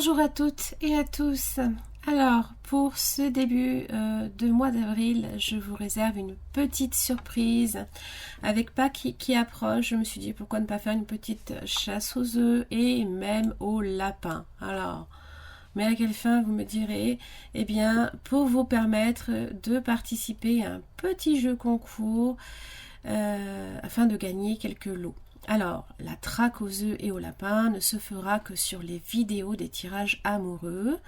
Bonjour à toutes et à tous. Alors, pour ce début de mois d'avril, je vous réserve une petite surprise avec Pâques qui approche. Je me suis dit pourquoi ne pas faire une petite chasse aux œufs et même aux lapins. Alors, mais à quelle fin vous me direz? Eh bien, pour vous permettre de participer à un petit jeu concours afin de gagner quelques lots. Alors, la traque aux œufs et aux lapins ne se fera que sur les vidéos des tirages amoureux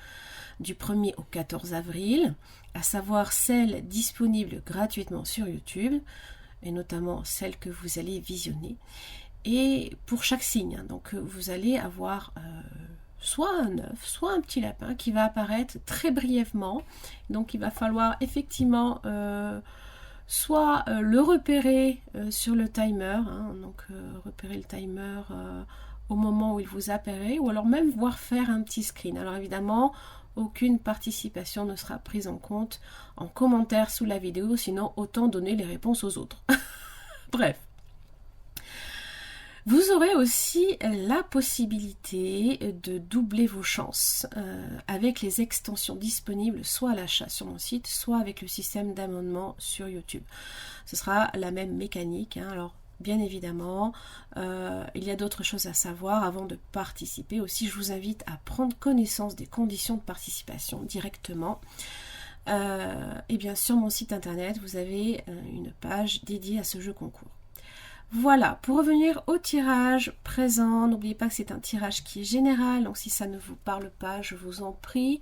du 1er au 14 avril, à savoir celles disponibles gratuitement sur YouTube, et notamment celles que vous allez visionner. Et pour chaque signe, donc vous allez avoir soit un œuf, soit un petit lapin qui va apparaître très brièvement. Donc il va falloir effectivement soit le repérer sur le timer, donc repérer le timer au moment où il vous apparaît, ou alors même voir faire un petit screen. Alors évidemment, aucune participation ne sera prise en compte en commentaire sous la vidéo, sinon autant donner les réponses aux autres. Bref. Vous aurez aussi la possibilité de doubler vos chances avec les extensions disponibles soit à l'achat sur mon site, soit avec le système d'abonnement sur YouTube. Ce sera la même mécanique. Alors, bien évidemment, il y a d'autres choses à savoir avant de participer. Aussi, je vous invite à prendre connaissance des conditions de participation directement. Et bien, sur mon site internet, vous avez une page dédiée à ce jeu concours. Voilà, pour revenir au tirage présent, n'oubliez pas que c'est un tirage qui est général, donc si ça ne vous parle pas, je vous en prie,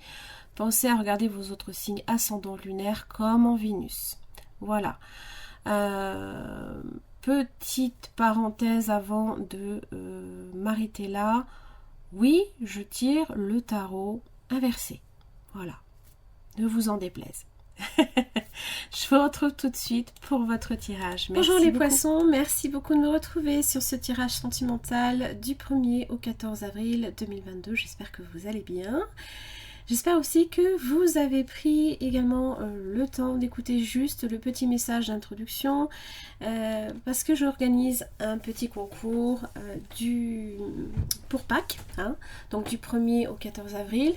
pensez à regarder vos autres signes ascendants lunaires comme en Vénus. Voilà. Petite parenthèse avant de m'arrêter là. Oui, je tire le tarot inversé. Voilà. Ne vous en déplaise. Je vous retrouve tout de suite pour votre tirage. Bonjour les poissons, merci beaucoup de me retrouver sur ce tirage sentimental du 1er au 14 avril 2022. J'espère que vous allez bien. J'espère aussi que vous avez pris également le temps d'écouter juste le petit message d'introduction parce que j'organise un petit concours pour Pâques, donc du 1er au 14 avril.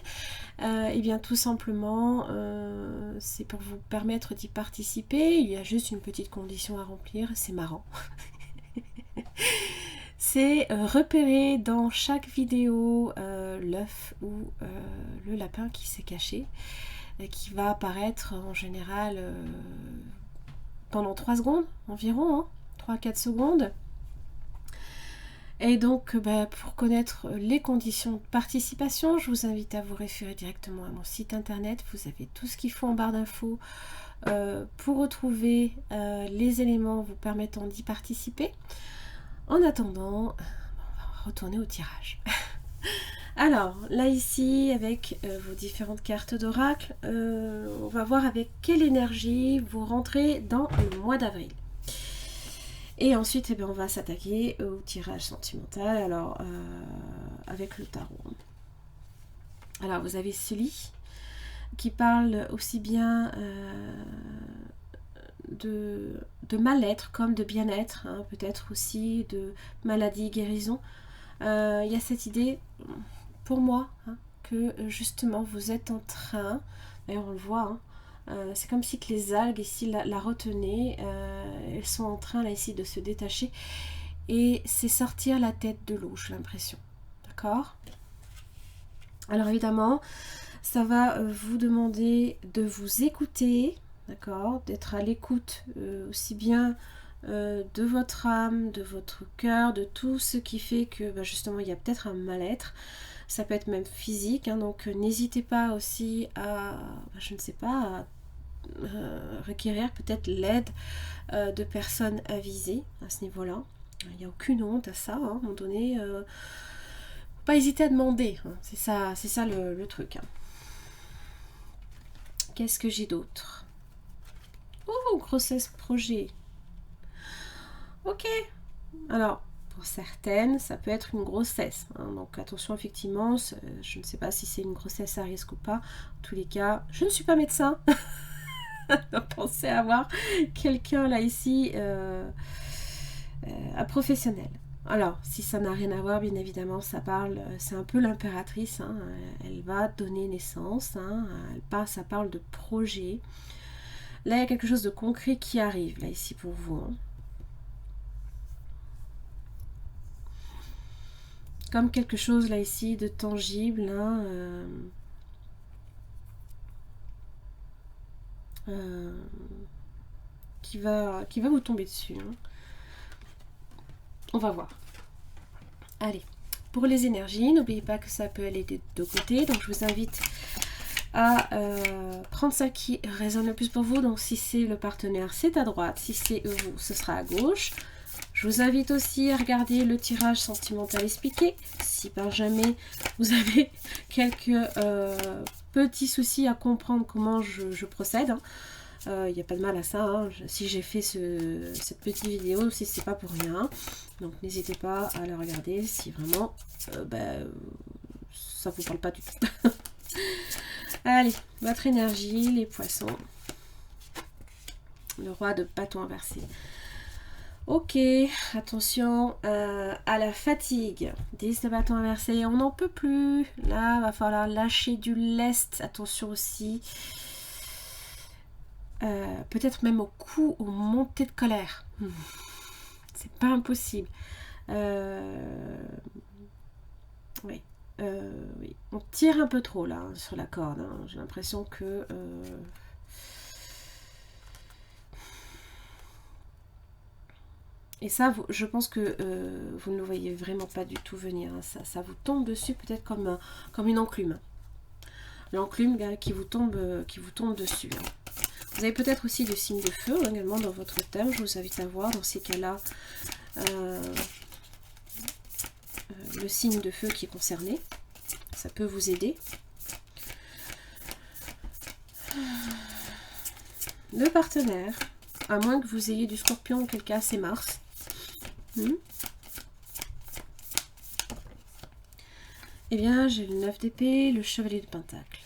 Et bien tout simplement, c'est pour vous permettre d'y participer. Il y a juste une petite condition à remplir, c'est marrant. C'est repérer dans chaque vidéo l'œuf ou le lapin qui s'est caché, qui va apparaître en général pendant 3 secondes environ, 3-4 secondes. Et donc, pour connaître les conditions de participation, je vous invite à vous référer directement à mon site internet. Vous avez tout ce qu'il faut en barre d'infos pour retrouver les éléments vous permettant d'y participer. En attendant, on va retourner au tirage. Alors, là ici, avec vos différentes cartes d'oracle, on va voir avec quelle énergie vous rentrez dans le mois d'avril. Et ensuite, on va s'attaquer au tirage sentimental, alors avec le tarot. Alors, vous avez celui qui parle aussi bien de mal-être comme de bien-être, peut-être aussi de maladie, guérison. Il y a cette idée, pour moi, que justement vous êtes en train, d'ailleurs on le voit, c'est comme si que les algues ici la retenaient, elles sont en train là ici de se détacher et c'est sortir la tête de l'eau, j'ai l'impression, d'accord? Alors évidemment, ça va vous demander de vous écouter, d'accord, d'être à l'écoute aussi bien de votre âme, de votre cœur, de tout ce qui fait que justement il y a peut-être un mal-être. Ça peut être même physique, donc n'hésitez pas aussi à, je ne sais pas, à requérir peut-être l'aide de personnes avisées à ce niveau-là. Il n'y a aucune honte à ça, à un moment donné. Faut pas hésiter à demander, c'est ça le truc. Qu'est-ce que j'ai d'autre? Oh, grossesse projet. Ok. Alors, pour certaines, ça peut être une grossesse. Donc attention, effectivement, je ne sais pas si c'est une grossesse à risque ou pas. En tous les cas, je ne suis pas médecin. Pensez à avoir quelqu'un là ici, un professionnel. Alors, si ça n'a rien à voir, bien évidemment, ça parle, c'est un peu l'impératrice, hein, elle va donner naissance, hein, ça parle de projet. Là, il y a quelque chose de concret qui arrive, là, ici, pour vous. Hein. Comme quelque chose, là, ici, de tangible, hein, qui va vous tomber dessus. Hein. On va voir. Allez, pour les énergies, n'oubliez pas que ça peut aller des deux côtés. Donc, je vous invite à prendre celle qui résonne le plus pour vous. Donc, si c'est le partenaire, c'est à droite. Si c'est vous, ce sera à gauche. Je vous invite aussi à regarder le tirage sentimental expliqué. Si par jamais vous avez quelques petits soucis à comprendre comment je procède. Hein. Il n'y a pas de mal à ça, hein. Si j'ai fait cette petite vidéo, si c'est pas pour rien. Donc n'hésitez pas à la regarder si vraiment ça vous parle pas du tout. Allez, votre énergie, les poissons. Le roi de bâton inversé. Ok, attention à la fatigue. 10 de bâton inversé, on n'en peut plus. Là, va falloir lâcher du lest. Attention aussi. Peut-être même au coup, aux montées de colère. C'est pas impossible. Oui. Oui. On tire un peu trop là hein, sur la corde. Hein. J'ai l'impression que... Et ça, je pense que vous ne le voyez vraiment pas du tout venir. Hein. Ça vous tombe dessus peut-être comme une enclume. L'enclume qui vous tombe dessus. Hein. Vous avez peut-être aussi du signe de feu également dans votre thème. Je vous invite à voir dans ces cas-là le signe de feu qui est concerné. Ça peut vous aider. Le partenaire, à moins que vous ayez du scorpion, auquel cas c'est Mars. Eh bien, j'ai le 9 d'épée, le chevalier de pentacle.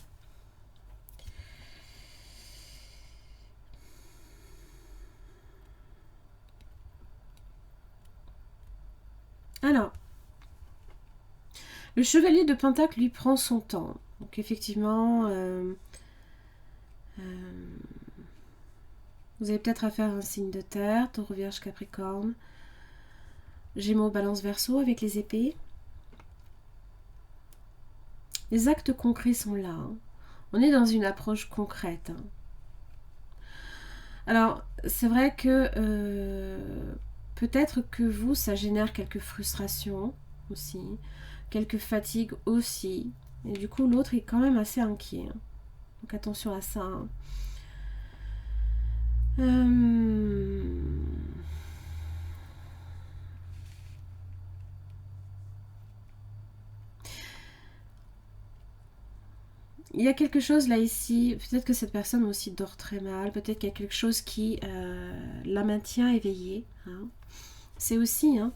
Alors, le chevalier de pentacle lui prend son temps. Donc effectivement, vous avez peut-être à faire un signe de terre, Taureau, Vierge, Capricorne, Gémeaux, Balance, Verseau avec les épées. Les actes concrets sont là. Hein. On est dans une approche concrète. Hein. Alors, c'est vrai que peut-être que vous, ça génère quelques frustrations aussi, quelques fatigues aussi. Et du coup, l'autre est quand même assez inquiet. Hein. Donc attention à ça. Hein. Il y a quelque chose là ici, peut-être que cette personne aussi dort très mal, peut-être qu'il y a quelque chose qui la maintient éveillée. Hein. C'est aussi, hein,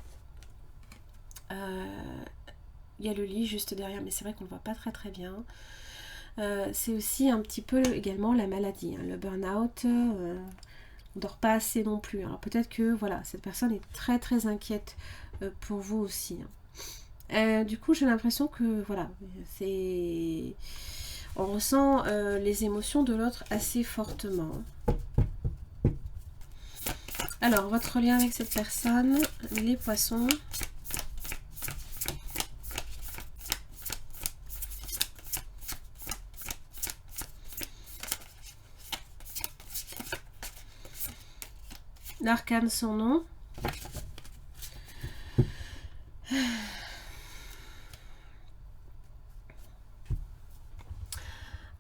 il y a le lit juste derrière, mais c'est vrai qu'on ne le voit pas très très bien. C'est aussi un petit peu également la maladie, hein, le burn-out, on ne dort pas assez non plus. Alors peut-être que voilà, cette personne est très très inquiète pour vous aussi. Hein. Du coup, j'ai l'impression que voilà, c'est... On ressent les émotions de l'autre assez fortement. Alors, votre lien avec cette personne, les poissons. L'arcane, son nom.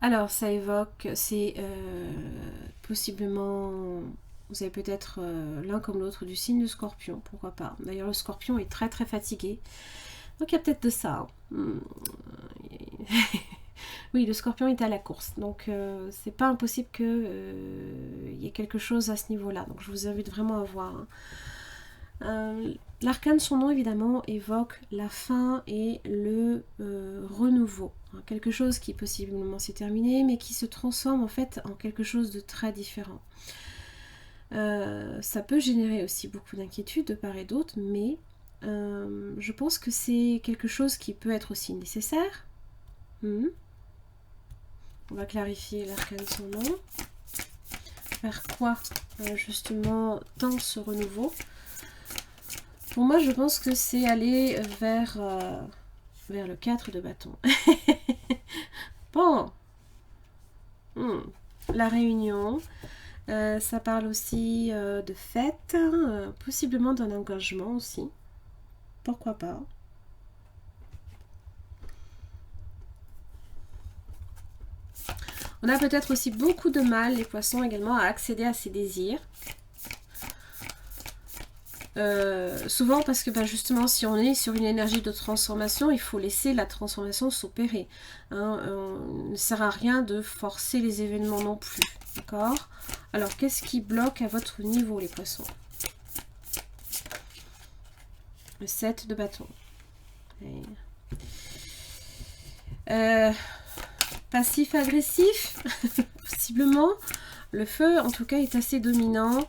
Alors, ça évoque, c'est possiblement, vous avez peut-être l'un comme l'autre du signe de Scorpion, pourquoi pas. D'ailleurs, le Scorpion est très très fatigué, donc il y a peut-être de ça. Hein. Oui, le Scorpion est à la course, donc c'est pas impossible qu'il y ait quelque chose à ce niveau-là. Donc, je vous invite vraiment à voir. Hein. L'arcane, son nom évidemment, évoque la fin et le renouveau. Quelque chose qui possiblement s'est terminé, mais qui se transforme en fait en quelque chose de très différent. Ça peut générer aussi beaucoup d'inquiétudes de part et d'autre, mais je pense que c'est quelque chose qui peut être aussi nécessaire. On va clarifier l'arcane de son nom. Vers quoi, justement, tend ce renouveau? Pour moi, je pense que c'est aller vers le 4 de bâton. Bon. La réunion. Ça parle aussi de fête, possiblement d'un engagement aussi. Pourquoi pas? On a peut-être aussi beaucoup de mal, les poissons également, à accéder à ses désirs. Souvent parce que justement, si on est sur une énergie de transformation, il faut laisser la transformation s'opérer. Il ne sert à rien de forcer les événements non plus. D'accord? Alors, qu'est-ce qui bloque à votre niveau, les poissons? Le 7 de bâton. Passif-agressif, possiblement. Le feu, en tout cas, est assez dominant.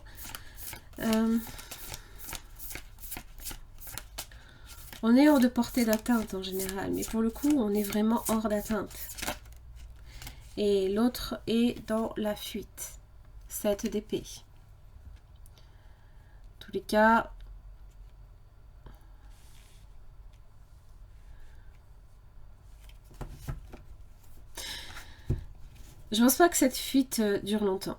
On est hors de portée d'atteinte en général, mais pour le coup, on est vraiment hors d'atteinte. Et l'autre est dans la fuite. 7 d'épée. En tous les cas, je pense pas que cette fuite dure longtemps.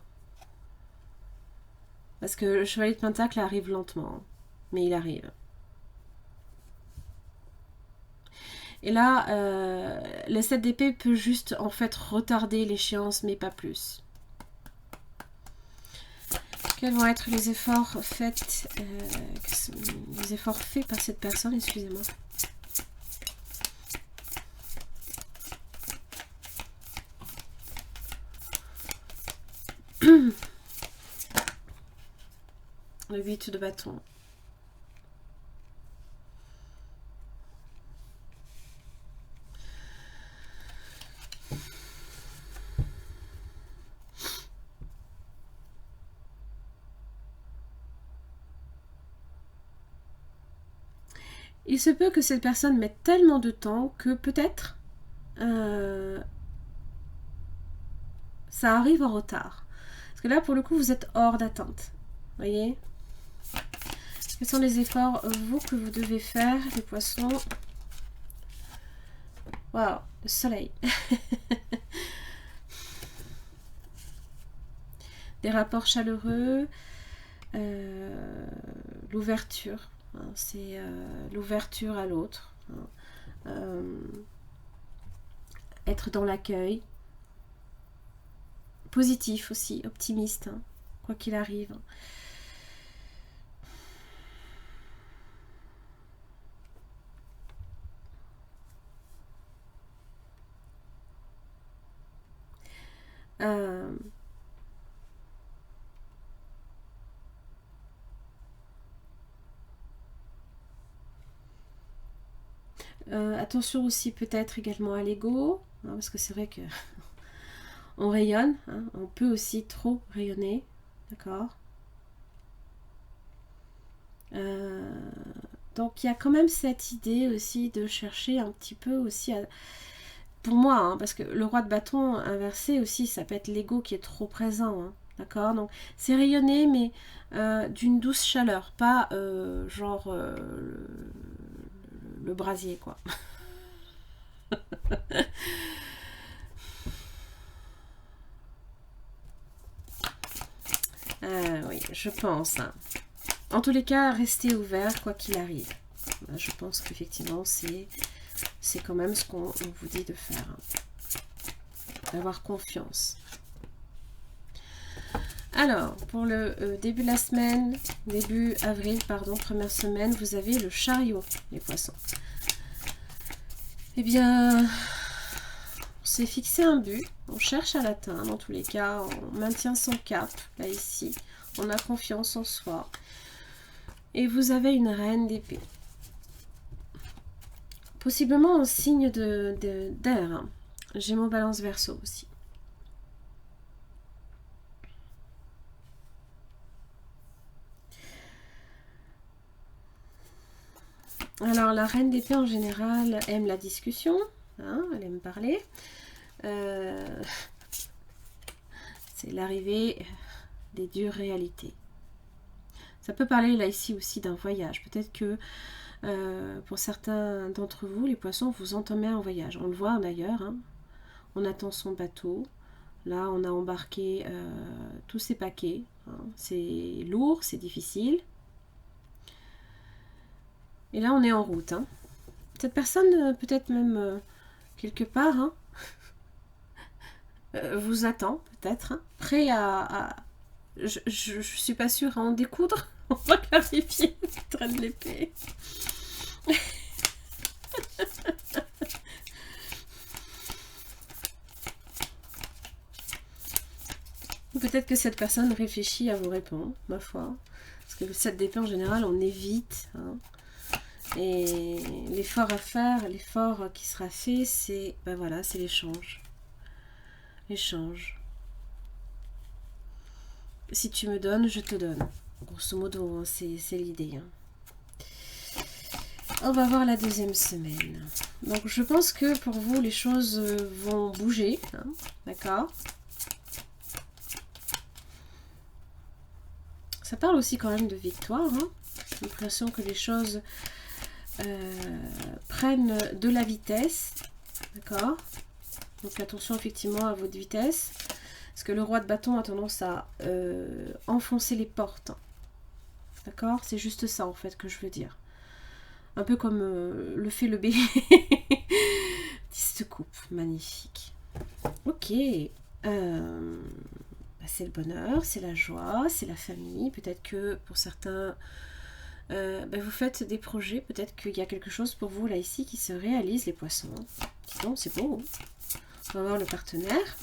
Parce que le chevalier de Pentacle arrive lentement, mais il arrive. Et là, le 7 d'épée peut juste en fait retarder l'échéance, mais pas plus. Quels vont être les efforts faits, par cette personne, excusez-moi. Le 8 de bâton. Il se peut que cette personne mette tellement de temps que peut-être ça arrive en retard. Parce que là, pour le coup, vous êtes hors d'atteinte. Voyez? Quels sont les efforts, vous, que vous devez faire, les poissons? Waouh, le soleil. Des rapports chaleureux. L'ouverture. Hein, c'est l'ouverture à l'autre. Hein. Être dans l'accueil. Positif aussi, optimiste, hein, quoi qu'il arrive. Attention aussi peut-être également à l'ego, hein, parce que c'est vrai que on rayonne, hein, on peut aussi trop rayonner, d'accord. Donc il y a quand même cette idée aussi de chercher un petit peu aussi à... Pour moi, hein, parce que le roi de bâton inversé aussi, ça peut être l'ego qui est trop présent, hein, d'accord. Donc c'est rayonner, mais d'une douce chaleur, pas genre le brasier, quoi. Oui, je pense. Hein. En tous les cas, restez ouvert quoi qu'il arrive. Je pense qu'effectivement, c'est quand même ce qu'on vous dit de faire. Hein. D'avoir confiance. Alors, pour le début de la semaine, début avril, pardon, première semaine, vous avez le chariot, les poissons. Eh bien, on s'est fixé un but, on cherche à l'atteindre, en tous les cas, on maintient son cap, là, ici. On a confiance en soi. Et vous avez une reine d'épée. Possiblement en signe d'air. Hein. J'ai mon balance verso aussi. Alors, la reine d'épée en général aime la discussion, hein, elle aime parler. C'est l'arrivée des dures réalités. Ça peut parler là ici aussi d'un voyage. Peut-être que pour certains d'entre vous, les poissons, vous entamez un voyage. On le voit d'ailleurs, hein. On attend son bateau. Là, on a embarqué tous ces paquets. Hein. C'est lourd, c'est difficile. Et là, on est en route. Hein. Cette personne, peut-être même quelque part, hein, vous attend, peut-être, hein, prêt à... Je suis pas sûre à en découdre. On va clarifier le train de l'épée. Peut-être que cette personne réfléchit à vous répondre, ma foi. Parce que le 7 d'épée, en général, on évite. Hein. Et l'effort à faire, l'effort qui sera fait, c'est ben voilà, c'est l'échange. L'échange. Si tu me donnes, je te donne. Grosso modo, hein, c'est l'idée. Hein. On va voir la deuxième semaine. Donc, je pense que pour vous, les choses vont bouger. Hein, d'accord ? Ça parle aussi quand même de victoire. Hein. J'ai l'impression que les choses prennent de la vitesse. D'accord ? Donc attention effectivement à votre vitesse. Parce que le roi de bâton a tendance à enfoncer les portes. D'accord ? C'est juste ça en fait que je veux dire. Un peu comme le fait le bélier. 10 de coupe. Magnifique. Ok. C'est le bonheur, c'est la joie, c'est la famille. Peut-être que pour certains, vous faites des projets. Peut-être qu'il y a quelque chose pour vous là ici qui se réalise, les poissons. Dis donc, c'est beau. On va voir le partenaire.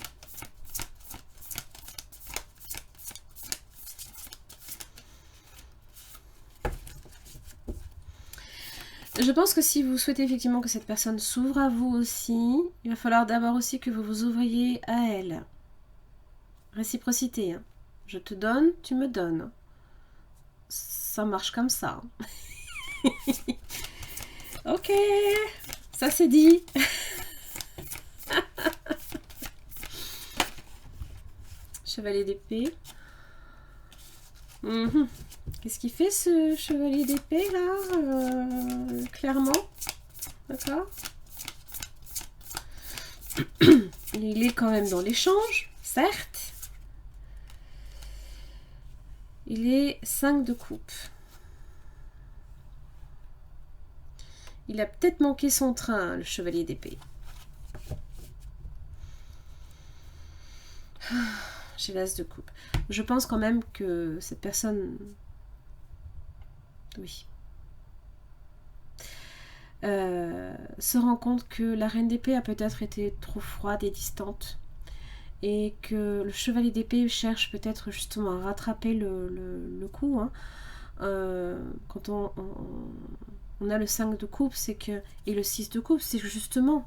Je pense que si vous souhaitez effectivement que cette personne s'ouvre à vous aussi, il va falloir d'abord aussi que vous vous ouvriez à elle. Réciprocité. Hein. Je te donne, tu me donnes. Ça marche comme ça. Ok, ça c'est dit. Chevalier d'épée. Qu'est-ce qu'il fait ce chevalier d'épée là clairement. D'accord. Il est quand même dans l'échange, certes. Il est 5 de coupe. Il a peut-être manqué son train, le chevalier d'épée. J'ai l'as de coupe. Je pense quand même que cette personne... Oui. Se rend compte que la reine d'épée a peut-être été trop froide et distante. Et que le chevalier d'épée cherche peut-être justement à rattraper le coup. Hein. Quand on a le 5 de coupe, c'est que... Et le 6 de coupe, c'est que justement...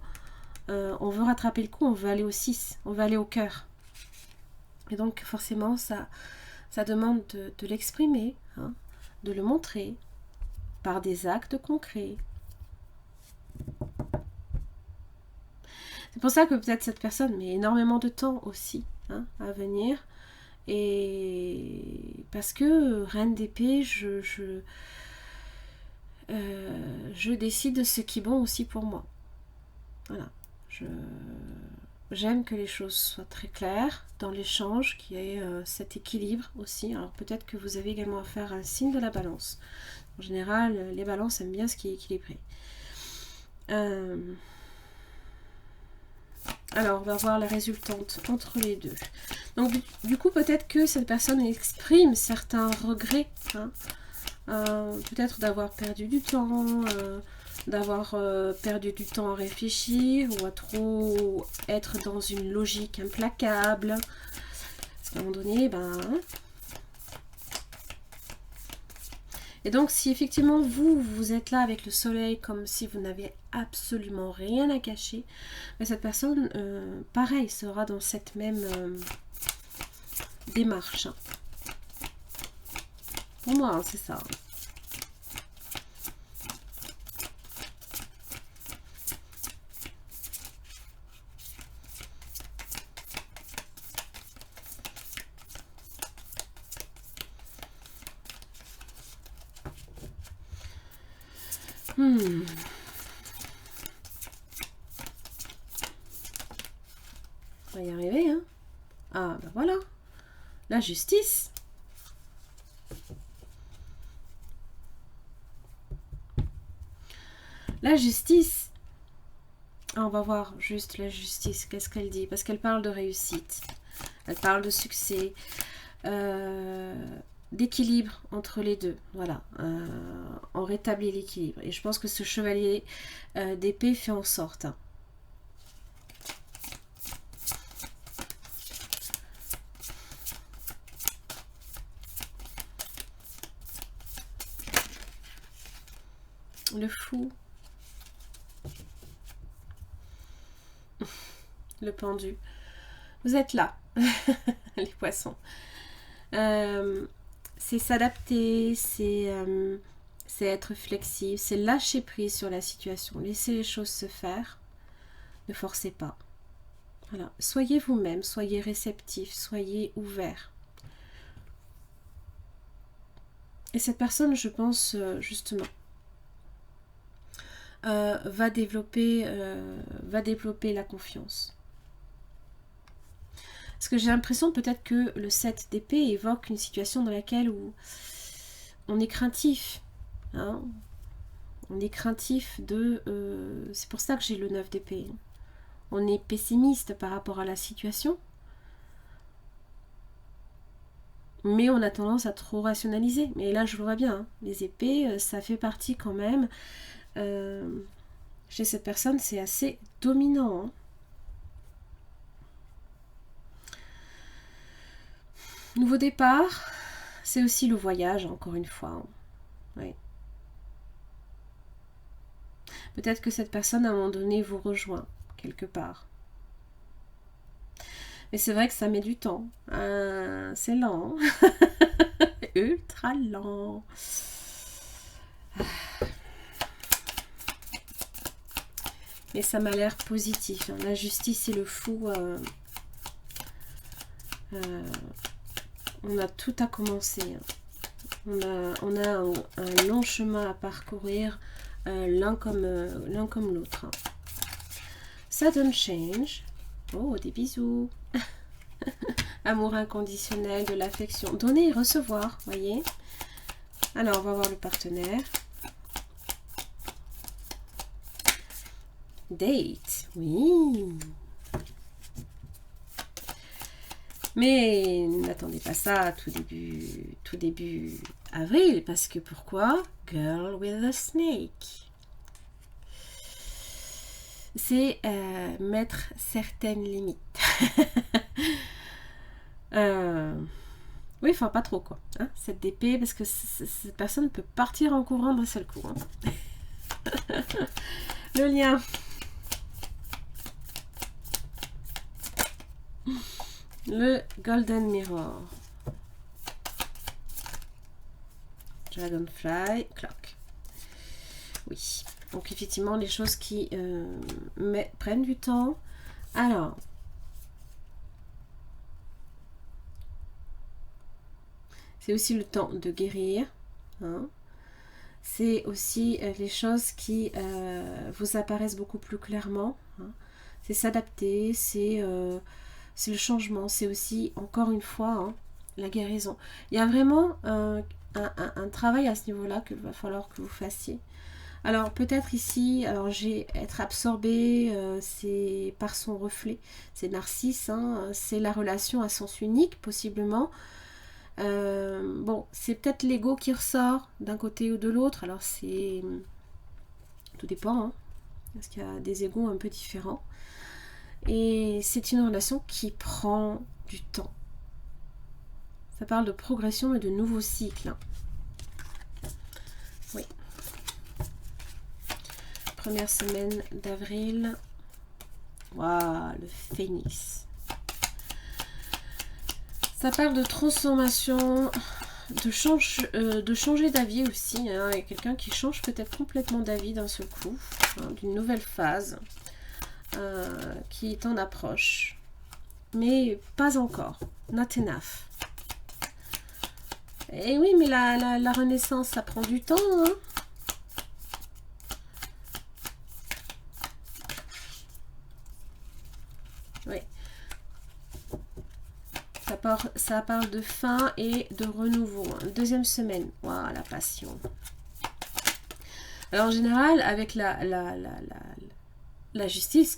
on veut rattraper le coup, on veut aller au 6. On veut aller au cœur. Et donc forcément, ça demande de l'exprimer, hein, de le montrer par des actes concrets. C'est pour ça que peut-être cette personne met énormément de temps aussi, hein, à venir. Et parce que reine d'épée, je décide ce qui est bon aussi pour moi. Voilà. J'aime que les choses soient très claires dans l'échange, qu'il y ait cet équilibre aussi. Alors peut-être que vous avez également à faire un signe de la balance. En général, les balances aiment bien ce qui est équilibré. Alors, on va voir la résultante entre les deux. Donc du coup, peut-être que cette personne exprime certains regrets. Hein, peut-être d'avoir perdu du temps... d'avoir perdu du temps à réfléchir ou à trop être dans une logique implacable. Parce qu'à un moment donné, Et donc, si effectivement, vous êtes là avec le soleil comme si vous n'avez absolument rien à cacher, cette personne, pareil, sera dans cette même démarche. Pour moi, hein, c'est ça. On va y arriver, hein. Ah, ben voilà. La justice. La justice. Ah, on va voir juste la justice. Qu'est-ce qu'elle dit? Parce qu'elle parle de réussite. Elle parle de succès. D'équilibre entre les deux. Voilà. On rétablit l'équilibre. Et je pense que ce chevalier d'épée fait en sorte. Hein. Le fou. Le pendu. Vous êtes là, les poissons. C'est s'adapter, c'est être flexible, c'est lâcher prise sur la situation. Laissez les choses se faire. Ne forcez pas. Voilà. Soyez vous-même, soyez réceptif, soyez ouvert. Et cette personne, je pense, justement, va développer la confiance. Parce que j'ai l'impression peut-être que le 7 d'épée évoque une situation dans laquelle où on est craintif. Hein, on est craintif de... c'est pour ça que j'ai le 9 d'épée. On est pessimiste par rapport à la situation. Mais on a tendance à trop rationaliser. Mais là, je le vois bien. Hein, les épées, ça fait partie quand même... chez cette personne, c'est assez dominant. Hein. Nouveau départ, c'est aussi le voyage, encore une fois. Hein. Oui. Peut-être que cette personne, à un moment donné, vous rejoint quelque part. Mais c'est vrai que ça met du temps. C'est lent. Ultra lent. Mais ça m'a l'air positif. Hein. La justice et le fou... on a tout à commencer. On a un long chemin à parcourir, l'un comme l'autre. Sudden change. Oh, des bisous. Amour inconditionnel, de l'affection. Donner et recevoir, voyez. Alors, on va voir le partenaire. Date, oui. Mais n'attendez pas ça tout début avril, parce que pourquoi? Girl with a snake. C'est mettre certaines limites. Oui, enfin pas trop quoi. Hein, cette d'épée, parce que cette personne peut partir en courant d'un seul coup. Hein. Le lien. Le Golden Mirror. Dragonfly Clock. Oui. Donc effectivement, les choses qui prennent du temps. Alors. C'est aussi le temps de guérir. Hein. C'est aussi les choses qui vous apparaissent beaucoup plus clairement. Hein. C'est s'adapter, c'est le changement, c'est aussi, encore une fois, hein, la guérison. Il y a vraiment un travail à ce niveau-là qu'il va falloir que vous fassiez. Alors, peut-être ici, alors j'ai être absorbé, c'est par son reflet, c'est Narcisse, hein, c'est la relation à sens unique, possiblement. Bon, c'est peut-être l'ego qui ressort d'un côté ou de l'autre, alors c'est... Tout dépend, hein, parce qu'il y a des égos un peu différents. Et c'est une relation qui prend du temps. Ça parle de progression et de nouveaux cycles. Oui. Première semaine d'avril. Waouh, le phénix. Ça parle de transformation, de changer d'avis aussi. Hein. Il y a quelqu'un qui change peut-être complètement d'avis d'un seul coup, hein, d'une nouvelle phase. Qui est en approche, mais pas encore, not enough. Et oui, mais la renaissance, ça prend du temps. Hein. ça parle de fin et de renouveau. Deuxième semaine. Waouh, la passion. Alors en général, avec la justice,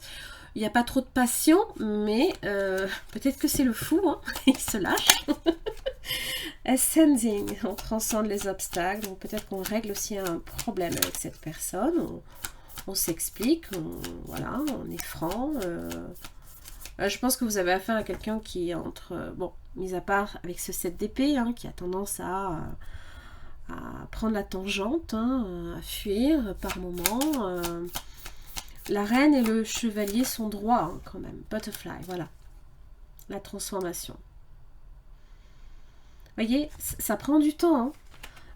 il n'y a pas trop de passion, mais peut-être que c'est le fou, hein, il se lâche. Ascending, on transcende les obstacles, donc peut-être qu'on règle aussi un problème avec cette personne, on s'explique, voilà, on est franc. Je pense que vous avez affaire à quelqu'un qui est entre, bon, mis à part avec ce 7 d'épée, hein, qui a tendance à prendre la tangente, hein, à fuir par moment. La reine et le chevalier sont droits, hein, quand même. Butterfly, voilà. La transformation. Vous voyez, ça prend du temps. Hein.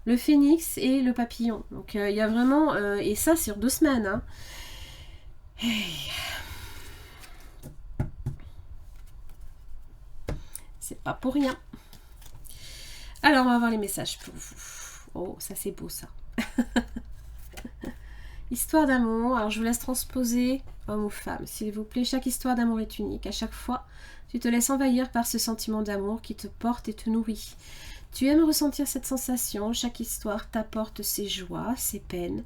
Le phénix et le papillon. Donc, il y a vraiment... et ça, sur 2 semaines. Hein. Hey. C'est pas pour rien. Alors, on va voir les messages pour vous. Oh, ça, c'est beau, ça. Histoire d'amour. Alors, je vous laisse transposer homme ou femme, s'il vous plaît. Chaque histoire d'amour est unique. À chaque fois, tu te laisses envahir par ce sentiment d'amour qui te porte et te nourrit. Tu aimes ressentir cette sensation. Chaque histoire t'apporte ses joies, ses peines.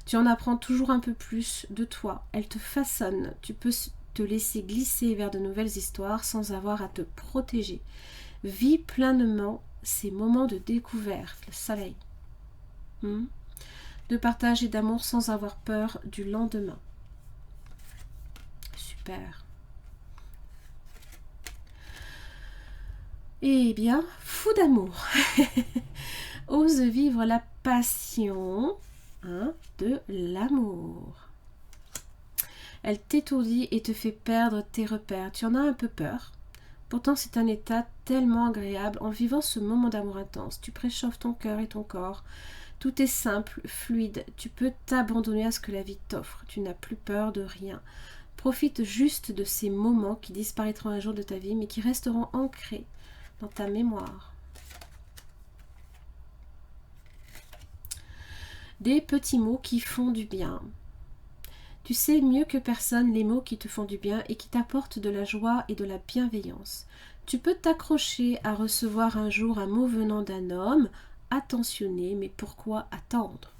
Tu en apprends toujours un peu plus de toi. Elle te façonne. Tu peux te laisser glisser vers de nouvelles histoires sans avoir à te protéger. Vis pleinement ces moments de découverte. Le soleil. De partage et d'amour sans avoir peur du lendemain. Super. Eh bien, fou d'amour. Ose vivre la passion, hein, de l'amour. Elle t'étourdit et te fait perdre tes repères. Tu en as un peu peur. Pourtant, c'est un état tellement agréable. En vivant ce moment d'amour intense, tu préchauffes ton cœur et ton corps. Tout est simple, fluide. Tu peux t'abandonner à ce que la vie t'offre. Tu n'as plus peur de rien. Profite juste de ces moments qui disparaîtront un jour de ta vie, mais qui resteront ancrés dans ta mémoire. Des petits mots qui font du bien. Tu sais mieux que personne les mots qui te font du bien et qui t'apportent de la joie et de la bienveillance. Tu peux t'accrocher à recevoir un jour un mot venant d'un homme attentionné, mais pourquoi attendre?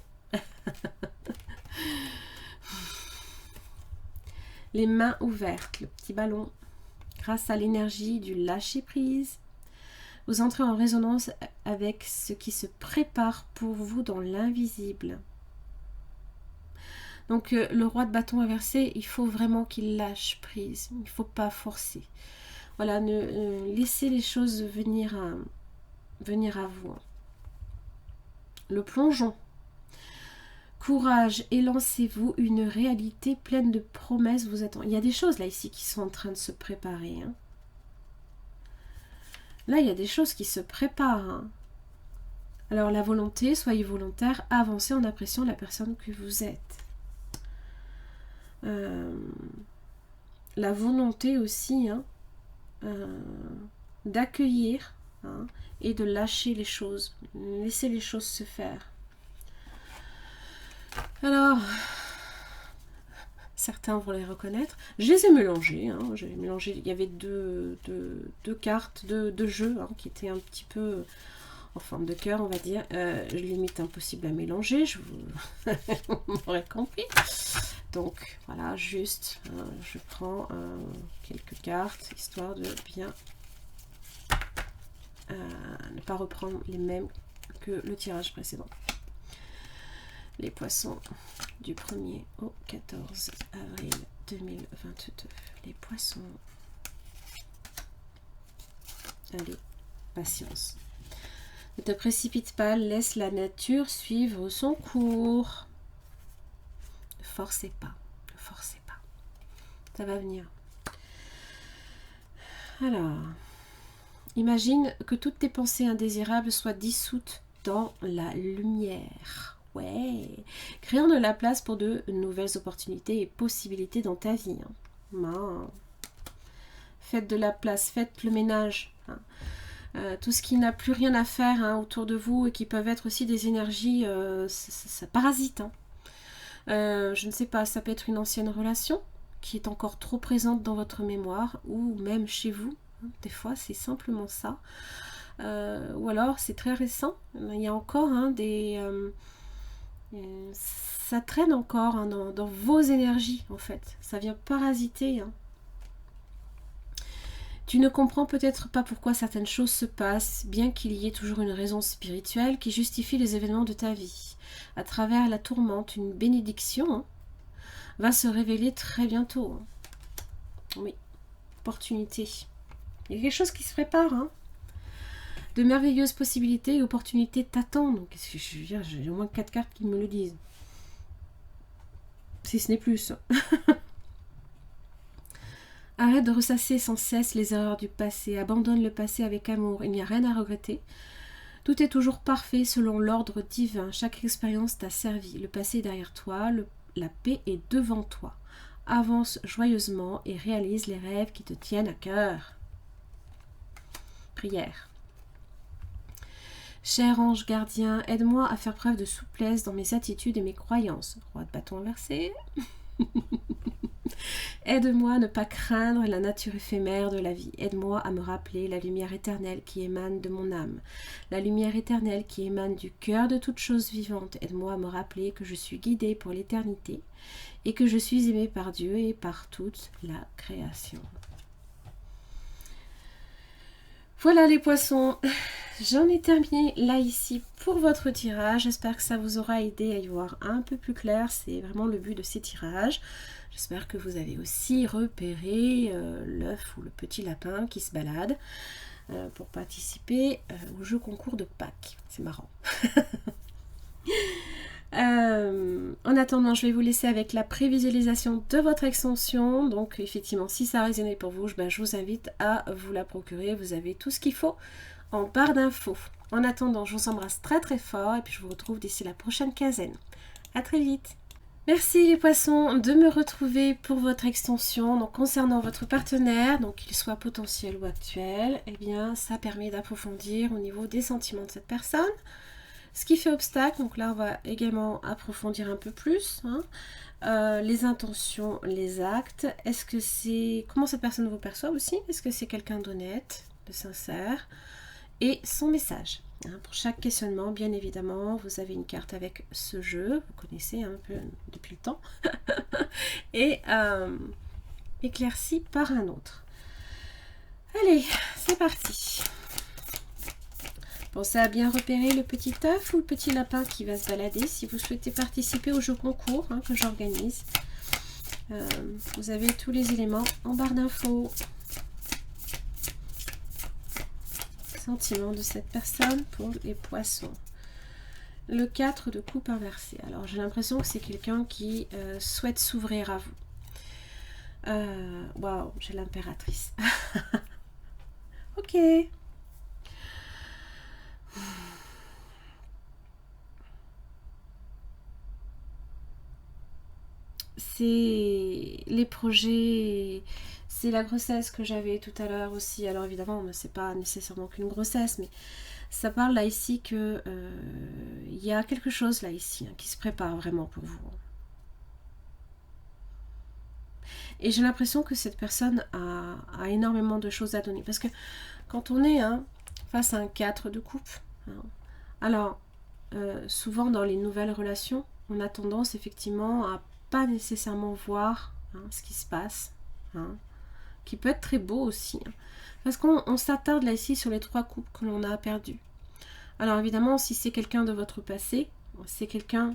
Les mains ouvertes, le petit ballon, grâce à l'énergie du lâcher-prise. Vous entrez en résonance avec ce qui se prépare pour vous dans l'invisible. Donc le roi de bâton inversé, il faut vraiment qu'il lâche prise. Il ne faut pas forcer. Voilà, laissez les choses venir à vous. Le plongeon. Courage, élancez-vous, une réalité pleine de promesses vous attend. Il y a des choses là ici qui sont en train de se préparer. Hein. Là, il y a des choses qui se préparent. Hein. Alors la volonté, soyez volontaire, avancez en appréciant la personne que vous êtes. La volonté aussi, hein, d'accueillir, hein, et de lâcher les choses, laisser les choses se faire. Alors, certains vont les reconnaître. Je les ai mélangés. Hein, j'ai mélangé. Il y avait deux cartes, deux jeux, hein, qui étaient un petit peu en forme de cœur, on va dire. Limite impossible à mélanger. Vous m'aurez compris. Donc voilà, juste, je prends quelques cartes histoire de bien ne pas reprendre les mêmes que le tirage précédent. Les poissons du 1er au 14 avril 2022. Les poissons. Allez, patience. Ne te précipite pas, laisse la nature suivre son cours. Ne forcez pas, ne forcez pas. Ça va venir. Alors, imagine que toutes tes pensées indésirables soient dissoutes dans la lumière. Ouais, créant de la place pour de nouvelles opportunités et possibilités dans ta vie. Hein. Faites de la place, faites le ménage. Hein. Tout ce qui n'a plus rien à faire, hein, autour de vous et qui peuvent être aussi des énergies, ça parasite. Hein. Je ne sais pas, ça peut être une ancienne relation qui est encore trop présente dans votre mémoire ou même chez vous. Des fois, c'est simplement ça. Ou alors, c'est très récent. Il y a encore ça traîne encore dans vos énergies, en fait. Ça vient parasiter. Tu ne comprends peut-être pas pourquoi certaines choses se passent, bien qu'il y ait toujours une raison spirituelle qui justifie les événements de ta vie. À travers la tourmente, une bénédiction va se révéler très bientôt. Oui, opportunité. Il y a quelque chose qui se prépare. De merveilleuses possibilités et opportunités t'attendent. Qu'est-ce que je veux dire? J'ai au moins 4 cartes qui me le disent. Si ce n'est plus. Arrête de ressasser sans cesse les erreurs du passé. Abandonne le passé avec amour. Il n'y a rien à regretter. Tout est toujours parfait selon l'ordre divin. Chaque expérience t'a servi. Le passé est derrière toi. La paix est devant toi. Avance joyeusement et réalise les rêves qui te tiennent à cœur. Prière. Cher ange gardien, aide-moi à faire preuve de souplesse dans mes attitudes et mes croyances. Roi de bâton inversé. Aide-moi à ne pas craindre la nature éphémère de la vie. Aide-moi à me rappeler la lumière éternelle qui émane de mon âme. La lumière éternelle qui émane du cœur de toute chose vivante. Aide-moi à me rappeler que je suis guidée pour l'éternité et que je suis aimée par Dieu et par toute la création. Voilà les poissons, j'en ai terminé là ici pour votre tirage. J'espère que ça vous aura aidé à y voir un peu plus clair. C'est vraiment le but de ces tirages. J'espère que vous avez aussi repéré l'œuf ou le petit lapin qui se balade pour participer au jeu concours de Pâques. C'est marrant. En attendant, je vais vous laisser avec la prévisualisation de votre extension. Donc effectivement, si ça a résonné pour vous, je vous invite à vous la procurer. Vous avez tout ce qu'il faut en barre d'infos. En attendant, je vous embrasse très très fort et puis je vous retrouve d'ici la prochaine quinzaine. À très vite. Merci les poissons de me retrouver pour votre extension. Donc concernant votre partenaire, donc qu'il soit potentiel ou actuel, eh bien ça permet d'approfondir au niveau des sentiments de cette personne. Ce qui fait obstacle, donc là on va également approfondir un peu plus, les intentions, les actes. Est-ce que c'est... Comment cette personne vous perçoit aussi? Est-ce que c'est quelqu'un d'honnête, de sincère? Et son message. Pour chaque questionnement, bien évidemment, vous avez une carte avec ce jeu, vous connaissez un peu depuis le temps, et éclairci par un autre. Allez, c'est parti. Pensez à bien repérer le petit œuf ou le petit lapin qui va se balader si vous souhaitez participer au jeu concours que j'organise. Vous avez tous les éléments en barre d'infos. Sentiment de cette personne pour les poissons. Le 4 de coupe inversée. Alors j'ai l'impression que c'est quelqu'un qui souhaite s'ouvrir à vous. Waouh, j'ai l'impératrice. Ok. C'est les projets, c'est la grossesse que j'avais tout à l'heure aussi. Alors évidemment, c'est pas nécessairement qu'une grossesse, mais ça parle là ici que il y a quelque chose là ici qui se prépare vraiment pour vous. Et j'ai l'impression que cette personne a énormément de choses à donner. Parce que quand on est face à un 4 de coupe, alors souvent dans les nouvelles relations, on a tendance effectivement à pas nécessairement voir ce qui se passe, qui peut être très beau aussi. Parce qu'on s'attarde là ici sur les 3 coupes que l'on a perdues. Alors évidemment, si c'est quelqu'un de votre passé, c'est quelqu'un